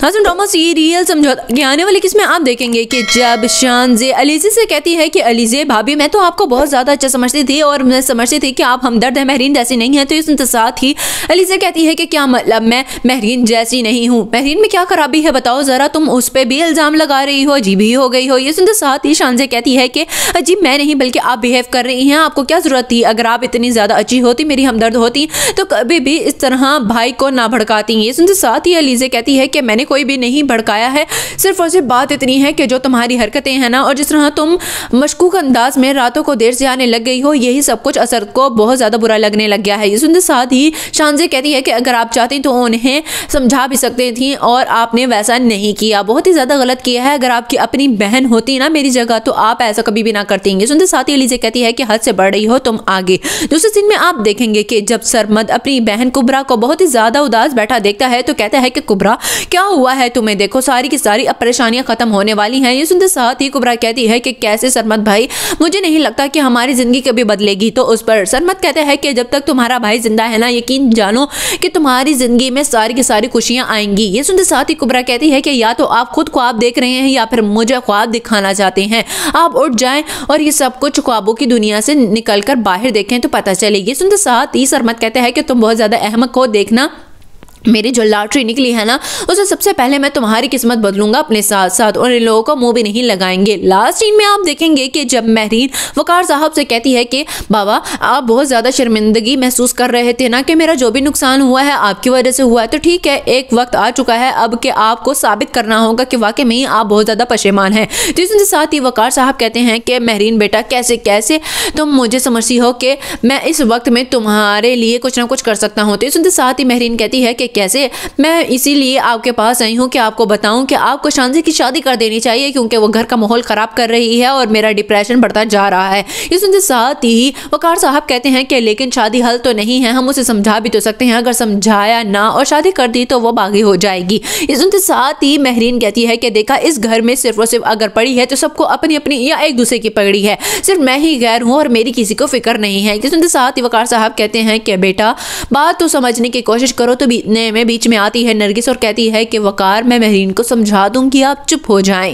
Hasan drama serial समझौता के आने वाली किस्में आप देखेंगे कि जब शानज़े अलीज़े से कहती है कि अलीज़े भाभी मैं तो आपको बहुत ज़्यादा अच्छा समझती थी और मैं समझती थी कि आप हमदर्द है, महरीन जैसी नहीं है। तो इस साथ ही अलीज़े कहती है कि क्या मतलब मैं महरीन जैसी नहीं हूँ, महरीन में क्या खराबी है बताओ ज़रा, तुम उस पर भी इल्ज़ाम लगा रही हो, अजीब ही हो गई हो। ये सुनते साथ ही शानज़े कहती है कि अजीब मैं नहीं बल्कि आप बिहेव कर रही हैं, आपको क्या ज़रूरत थी, अगर आप इतनी ज़्यादा अच्छी होती, मेरी हमदर्द होती तो कभी भी इस तरह भाई को ना भड़काती। ये सुनते साथ ही अलीज़े कहती है कि मैंने कोई भी नहीं भड़काया है, सिर्फ और सिर्फ बात इतनी है कि जो तुम्हारी हरकतें हैं ना और जिस तरह तुम मशकूक अंदाज में रातों को देर से आने लग गई हो, यही सब कुछ असर को बहुत ज़्यादा बुरा लगने लग गया है। ये सुनते साथ ही शानज़े कहती है कि अगर आप चाहती तो उन्हें समझा भी सकती थी और आपने वैसा नहीं किया, बहुत ही ज़्यादा गलत किया है। अगर आपकी अपनी बहन होती ना मेरी जगह तो आप ऐसा कभी भी ना करती। ये सुनते साथ ही अलीज़े कहती है कि हद से बढ़ रही हो तुम आगे। दूसरे सीन में आप देखेंगे कि जब सरमद अपनी बहन कुबरा को बहुत ही ज़्यादा उदास बैठा देखता है तो कहता है कि कुबरा क्या हुआ है तुम्हें, देखो सारी की सारी अब परेशानियां खत्म होने वाली हैं। ये सुनते साथ ही कुबरा कहती है कि कैसे सरमद भाई, मुझे नहीं लगता कि हमारी जिंदगी कभी बदलेगी। तो उस पर सरमद कहता है कि जब तक तुम्हारा भाई जिंदा है ना, यकीन जानो कि तुम्हारी जिंदगी में सारी की सारी खुशियां आएंगी। ये सुनते साथ ही कुबरा कहती है कि या तो आप खुद ख्वाब देख रहे हैं या फिर मुझे ख्वाब दिखाना चाहते हैं, आप उठ जाएं और ये सब कुछ ख्वाबों की दुनिया से निकलकर बाहर देखें तो पता चलेगी। सुनते साथ ही सरमद कहते हैं कि तुम बहुत ज्यादा अहमक हो, देखना मेरी जो लॉटरी निकली है ना उसे सबसे पहले मैं तुम्हारी किस्मत बदलूंगा अपने साथ साथ, और इन लोगों को मुंह भी नहीं लगाएंगे। लास्ट सीन में आप देखेंगे कि जब महरीन वकार साहब से कहती है कि बाबा आप बहुत ज़्यादा शर्मिंदगी महसूस कर रहे थे ना कि मेरा जो भी नुकसान हुआ है आपकी वजह से हुआ है, तो ठीक है एक वक्त आ चुका है अब कि आपको साबित करना होगा कि वाकई में आप बहुत ज़्यादा पशेमान हैं। तो इसके साथ ही वकार साहब कहते हैं कि महरीन बेटा कैसे कैसे तुम मुझे समझती हो कि मैं इस वक्त में तुम्हारे लिए कुछ ना कुछ कर सकता हूँ। तो इसके साथ ही महरीन कहती है कि कैसे, मैं इसीलिए आपके पास आई हूँ कि आपको बताऊं कि आपको शानज़े की शादी कर देनी चाहिए क्योंकि वो घर का माहौल ख़राब कर रही है और मेरा डिप्रेशन बढ़ता जा रहा है। इसके साथ ही वकार साहब कहते हैं कि लेकिन शादी हल तो नहीं है, हम उसे समझा भी तो सकते हैं, अगर समझाया ना और शादी कर दी तो वो बागी हो जाएगी। इसके साथ ही महरीन कहती है कि देखा इस घर में सिर्फ और सिर्फ अगर पड़ी है तो सबको अपनी अपनी या एक दूसरे की पगड़ी है, सिर्फ मैं ही गैर हूँ और मेरी किसी को फिक्र नहीं है। इसके साथ ही वकार साहब कहते हैं कि बेटा बात तो समझने की कोशिश करो। तो बीच में आती है नरगिस और कहती है कि वकार मैं महरीन को समझा दूंगी, आप चुप हो जाएं।